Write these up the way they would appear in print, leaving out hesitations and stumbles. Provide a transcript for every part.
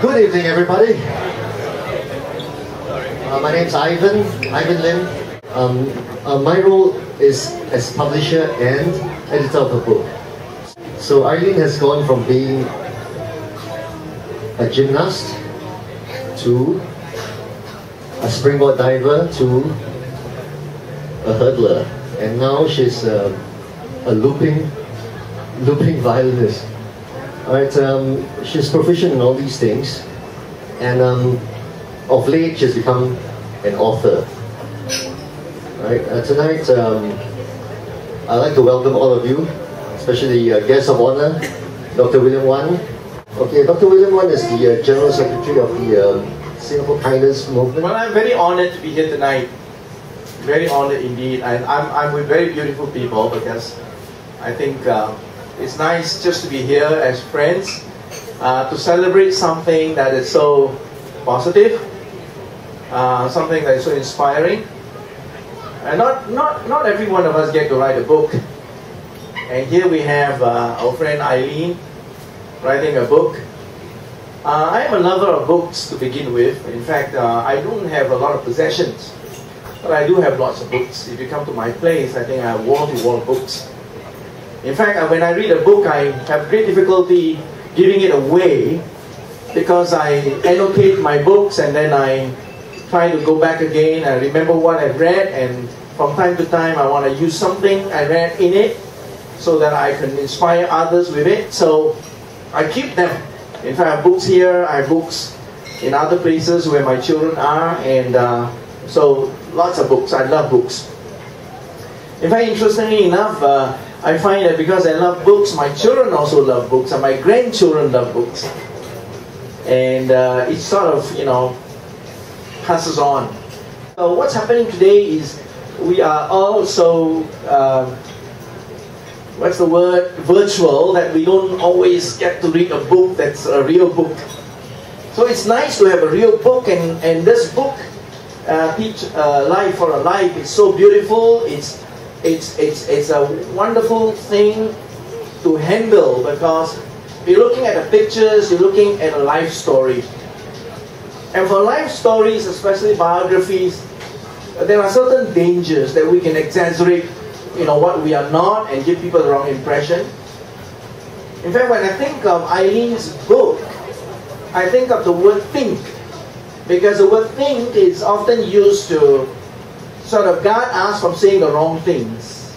Good evening, everybody. My name's Ivan Lin. My role is as publisher and editor of the book. So Eileen has gone from being a gymnast to a springboard diver to a hurdler, and now she's a looping violinist. Alright, she's proficient in all these things, and of late she's become an author. Alright, tonight I'd like to welcome all of you, especially the guest of honor, Dr. William Wan. Okay, Dr. William Wan is the General Secretary of the Singapore Kindness Movement. Well, I'm very honored to be here tonight. Very honored indeed. And I'm with very beautiful people, because I think it's nice just to be here as friends, to celebrate something that is so positive, something that is so inspiring. And not every one of us get to write a book. And here we have our friend Eileen writing a book. I am a lover of books to begin with. In fact, I don't have a lot of possessions, but I do have lots of books. If you come to my place, I think I have wall-to-wall books. In fact, when I read a book, I have great difficulty giving it away, because I annotate my books and then I try to go back again and remember what I've read, and from time to time I want to use something I read in it so that I can inspire others with it. So I keep them. In fact, I have books here, I have books in other places where my children are, and so lots of books. I love books. In fact, interestingly enough, I find that because I love books, my children also love books, and my grandchildren love books. And it sort of, passes on. So what's happening today is we are all so, what's the word, virtual, that we don't always get to read a book that's a real book. So it's nice to have a real book, and this book, Teach Life for a Life, is so beautiful. It's a wonderful thing to handle, because you're looking at the pictures, you're looking at a life story. And for life stories, especially biographies, there are certain dangers that we can exaggerate, what we are not, and give people the wrong impression. In fact, when I think of Eileen's book, I think of the word think, because the word think is often used to sort of guard us from saying the wrong things.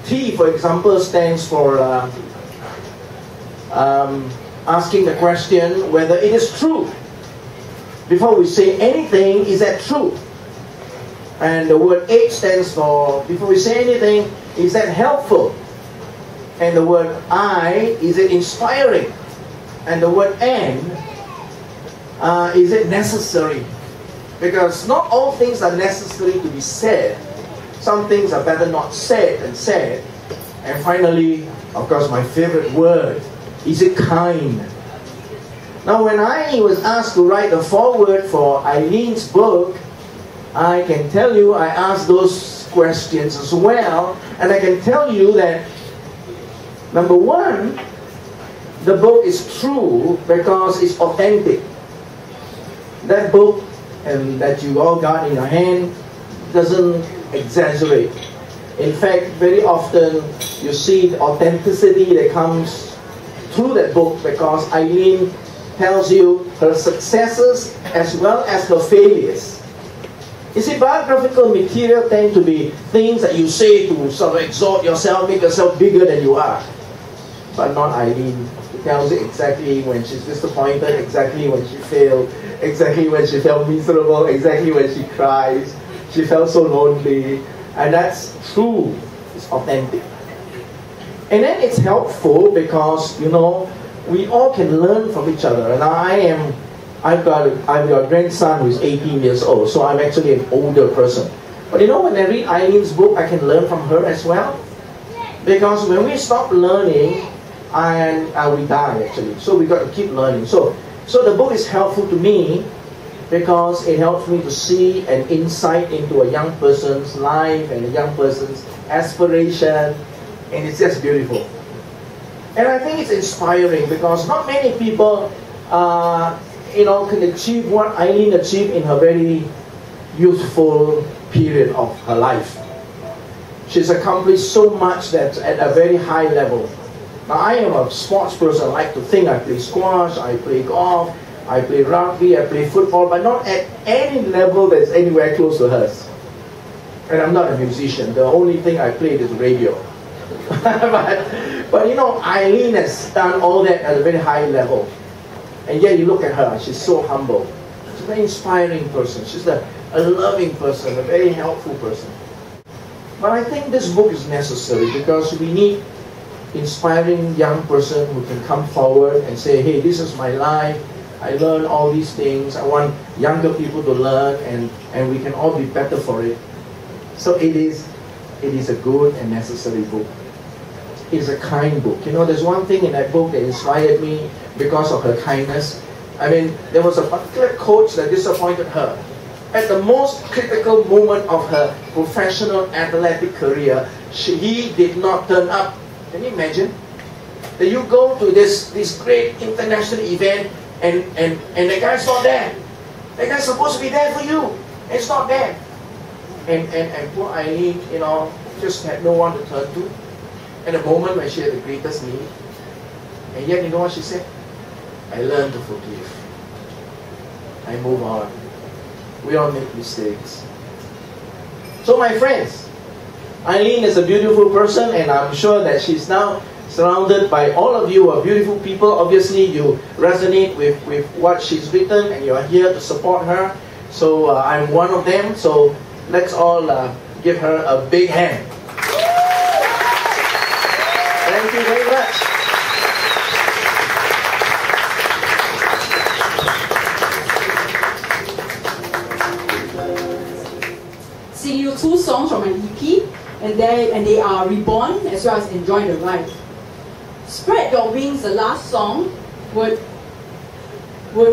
T, for example, stands for asking the question whether it is true. Before we say anything, is that true? And the word H stands for, before we say anything, is that helpful? And the word I, is it inspiring? And the word N, is it necessary? Because not all things are necessary to be said. Some things are better not said than said. And finally, of course, my favorite word, is it kind? Now, when I was asked to write a foreword for Eileen's book, I can tell you I asked those questions as well. And I can tell you that, number one, the book is true because it's authentic. That book, and that you all got in your hand, doesn't exaggerate. In fact, very often you see the authenticity that comes through that book, because Eileen tells you her successes as well as her failures. You see, biographical material tend to be things that you say to sort of exalt yourself, make yourself bigger than you are. But not Eileen. She tells you exactly when she's disappointed, exactly when she failed, exactly when she felt miserable, exactly when she cries. She felt so lonely. And that's true. It's authentic. And then it's helpful because, we all can learn from each other. And I've got a grandson who's 18 years old, so I'm actually an older person. But when I read Eileen's book, I can learn from her as well. Because when we stop learning, we die actually. So we got to keep learning. So the book is helpful to me because it helps me to see an insight into a young person's life and a young person's aspiration, and it's just beautiful. And I think it's inspiring because not many people can achieve what Eileen achieved in her very youthful period of her life. She's accomplished so much that's at a very high level. Now, I am a sports person. I like to think. I play squash, I play golf, I play rugby, I play football, but not at any level that's anywhere close to hers. And I'm not a musician. The only thing I played is radio. but Eileen has done all that at a very high level. And yet you look at her, she's so humble. She's a very inspiring person. She's a loving person, a very helpful person. But I think this book is necessary because we need inspiring young person who can come forward and say, hey, this is my life. I learned all these things. I want younger people to learn, and we can all be better for it. So it is a good and necessary book. It's a kind book. There's one thing in that book that inspired me because of her kindness. I mean, there was a particular coach that disappointed her. At the most critical moment of her professional athletic career, he did not turn up. Can you imagine? That you go to this great international event and the guy's not there. The guy's supposed to be there for you. It's not there. And poor Eileen, just had no one to turn to. At a moment when she had the greatest need. And yet, you know what she said? I learned to forgive. I move on. We all make mistakes. So my friends, Eileen is a beautiful person, and I'm sure that she's now surrounded by all of you who are beautiful people. Obviously, you resonate with what she's written, and you are here to support her. So I'm one of them. So let's all give her a big hand. Thank you very much. Sing you 2 songs from an EP, and they are Reborn as well as Enjoy the Ride. Spread Your Wings, the last song, would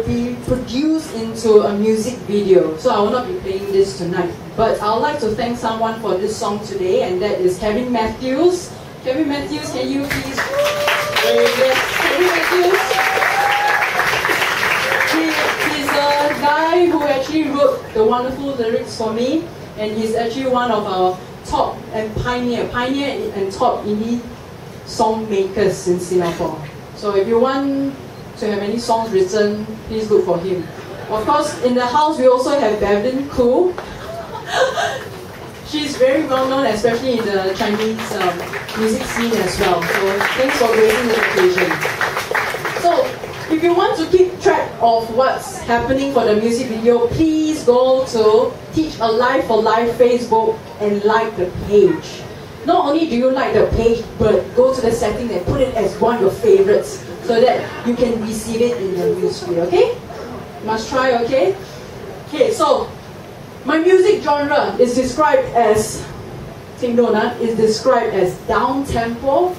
be produced into a music video. So I will not be playing this tonight. But I would like to thank someone for this song today, and that is Kevin Matthews. Kevin Matthews, can you please? Yes, Kevin Matthews. He's a guy who actually wrote the wonderful lyrics for me, and he's actually one of our top and pioneer and top indie song makers in Singapore. So if you want to have any songs written, please look for him. Of course, in the house we also have Bevan Koo. She's very well known, especially in the Chinese music scene as well. So thanks for gracing the occasion. So if you want to keep track of what's happening for the music video, please go to Teach a Life for Life Facebook and like the page. Not only do you like the page, but go to the settings and put it as one of your favorites so that you can receive it in your newsfeed, okay? Must try, okay? Okay, so my music genre is described as down-tempo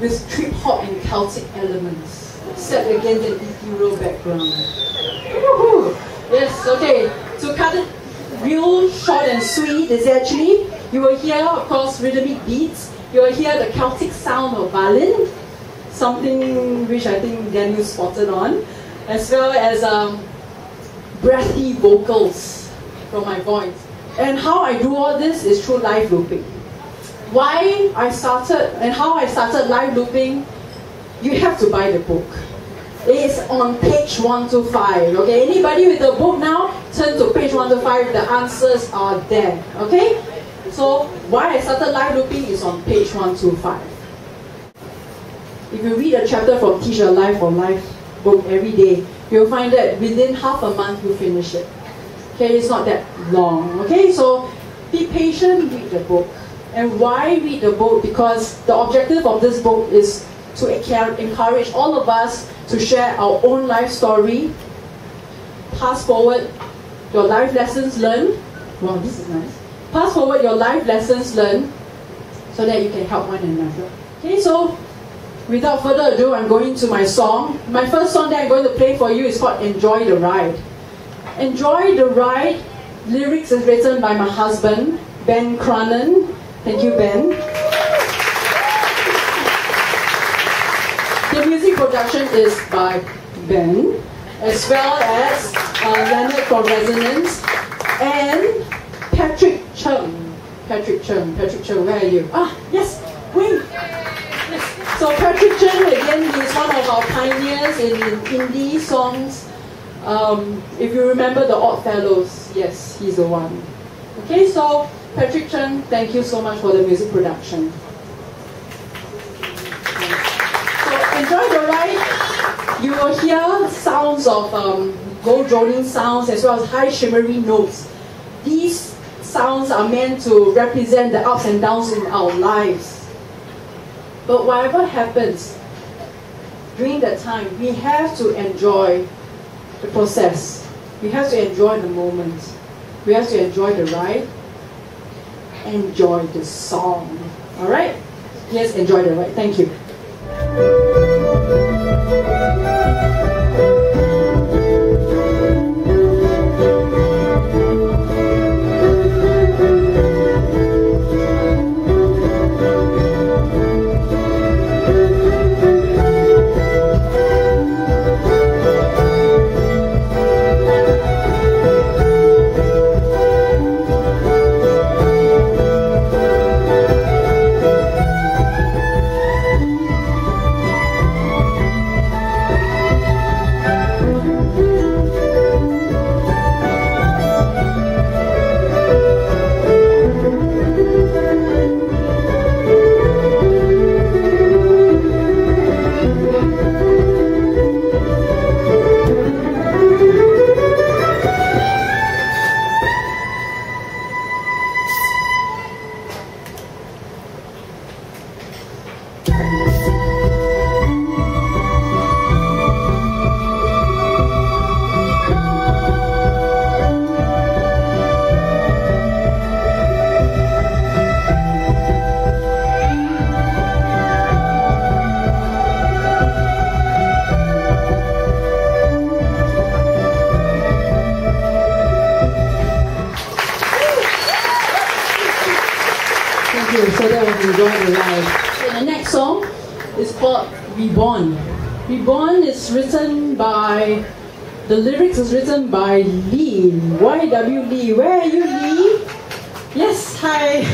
with trip-hop and Celtic elements, set against an ethereal background. Yes, okay, to cut it real short and sweet is actually, you will hear, of course, rhythmic beats, you will hear the Celtic sound of Violin, something which I think Daniel spotted on, as well as breathy vocals from my voice. And how I do all this is through live looping. Why I started and how I started live looping, you have to buy the book. It's on page 125. Okay, anybody with the book now, turn to page 125. The answers are there. Okay, so why I started live looping is on page 125. If you read a chapter from Teach a Life for Life book every day, you'll find that within half a month you finish it. Okay, it's not that long. Okay, so be patient, read the book. And why read the book? Because the objective of this book is to encourage all of us to share our own life story, pass forward your life lessons learned. Wow, this is nice. Pass forward your life lessons learned so that you can help one another. Okay, so without further ado, I'm going to my song. My first song that I'm going to play for you is called Enjoy the Ride. Enjoy the Ride, lyrics is written by my husband, Ben Cranen. Thank you, Ben. The music production is by Ben, as well as Leonard for resonance, and Patrick Chung. Patrick Chung, where are you? Ah, yes, wait. Yes. So Patrick Chung, again, he's one of our pioneers in indie songs. If you remember the Odd Fellows, yes, he's the one. Okay, so Patrick Chung, thank you so much for the music production. So enjoy the ride. You will hear sounds of gold droning sounds as well as high shimmery notes. These sounds are meant to represent the ups and downs in our lives. But whatever happens during that time, we have to enjoy the process. We have to enjoy the moment. We have to enjoy the ride. Enjoy the song. Alright? Yes, enjoy the ride. Thank you. So that was Enjoy the Ride. So the next song is called Reborn. Reborn is written by, the lyrics is written by Lee, Y.W. Lee. Where are you, Lee? Yes, hi.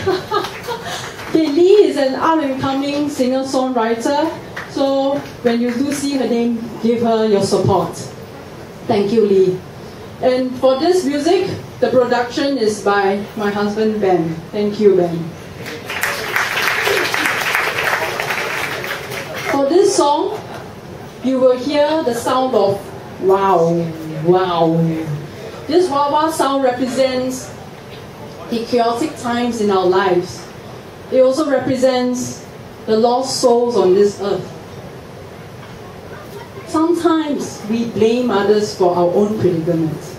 Okay, Lee is an up-and-coming singer-songwriter. So when you do see her name, give her your support. Thank you, Lee. And for this music, the production is by my husband, Ben. Thank you, Ben. For this song, you will hear the sound of wow, wow. This wow wow sound represents the chaotic times in our lives. It also represents the lost souls on this earth. Sometimes we blame others for our own predicaments.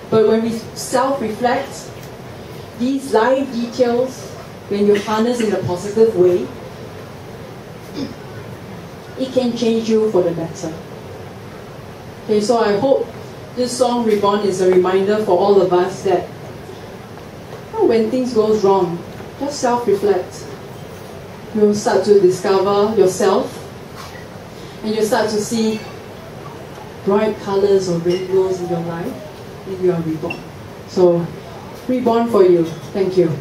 But when we self-reflect, these life details, when you harness in a positive way, it can change you for the better. Okay, so I hope this song Reborn is a reminder for all of us that when things go wrong, just self-reflect. You'll start to discover yourself, and you'll start to see bright colors or rainbows in your life, and you are reborn. So, reborn for you. Thank you.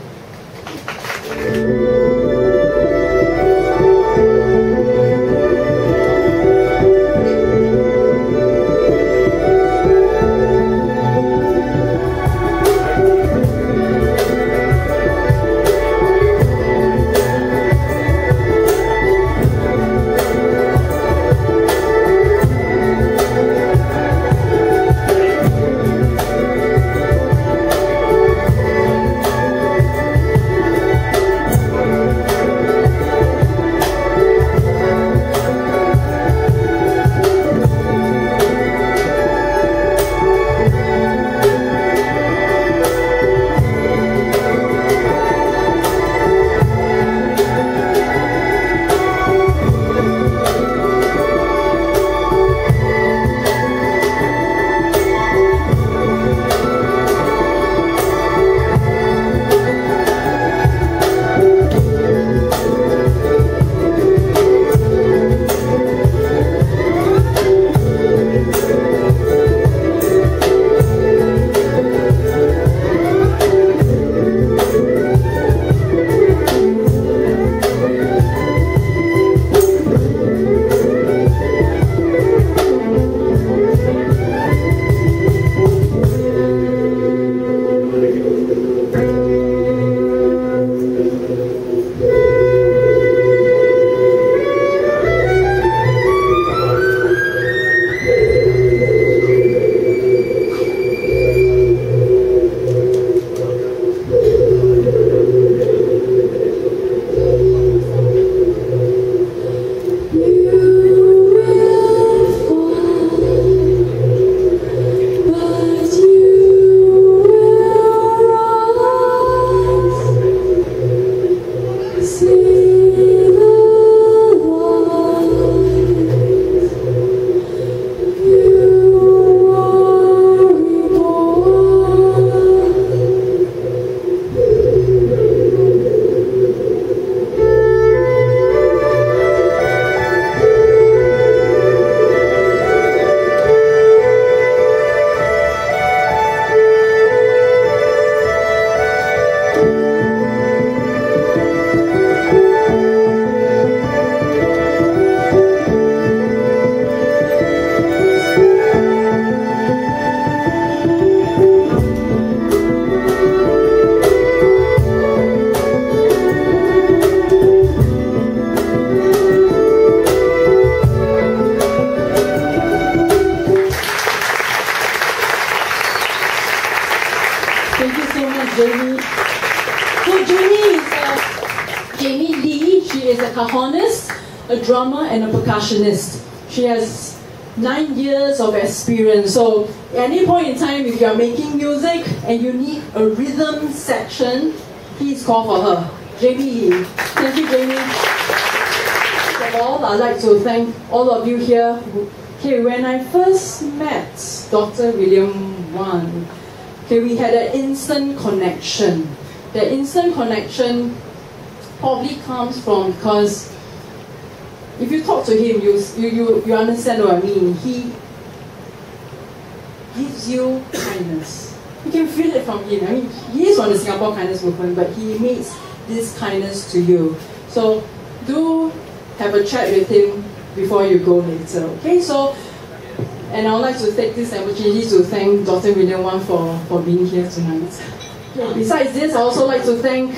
Jamie. So Jamie Lee, she is a cajonist, a drummer and a percussionist. She has 9 years of experience. So at any point in time, if you are making music and you need a rhythm section, please call for her. Jamie Lee. Thank you, Jamie. First of all, I'd like to thank all of you here. Okay, when I first met Dr. William Wan, okay, we had an instant connection. The instant connection probably comes from because if you talk to him, you understand what I mean. He gives you kindness. You can feel it from him. I mean, he is from the Singapore Kindness Movement, but he makes this kindness to you. So do have a chat with him before you go later. Okay, so, and I would like to take this opportunity to thank Dr. William Wan for being here tonight. Besides this, I also like to thank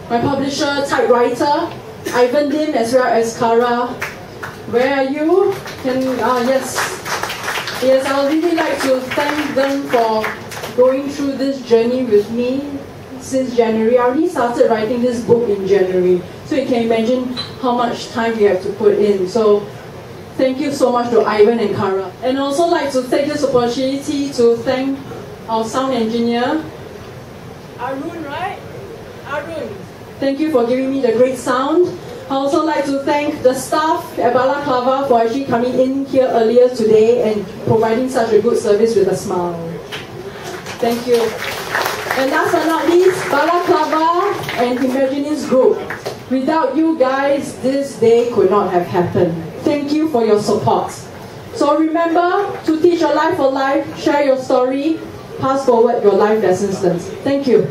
my publisher, typewriter, Ivan Lim, as well as Kara. Where are you? Yes, I would really like to thank them for going through this journey with me since January. I already started writing this book in January, so you can imagine how much time you have to put in. So thank you so much to Ivan and Kara. And also like to take this opportunity to thank our sound engineer, Arun, right? Arun. Thank you for giving me the great sound. I also like to thank the staff at Balaclava for actually coming in here earlier today and providing such a good service with a smile. Thank you. And last but not least, Balaclava and Imaginist Group. Without you guys, this day could not have happened. Thank you for your support. So remember to teach your life for life, share your story, pass forward your life lessons learned. Thank you.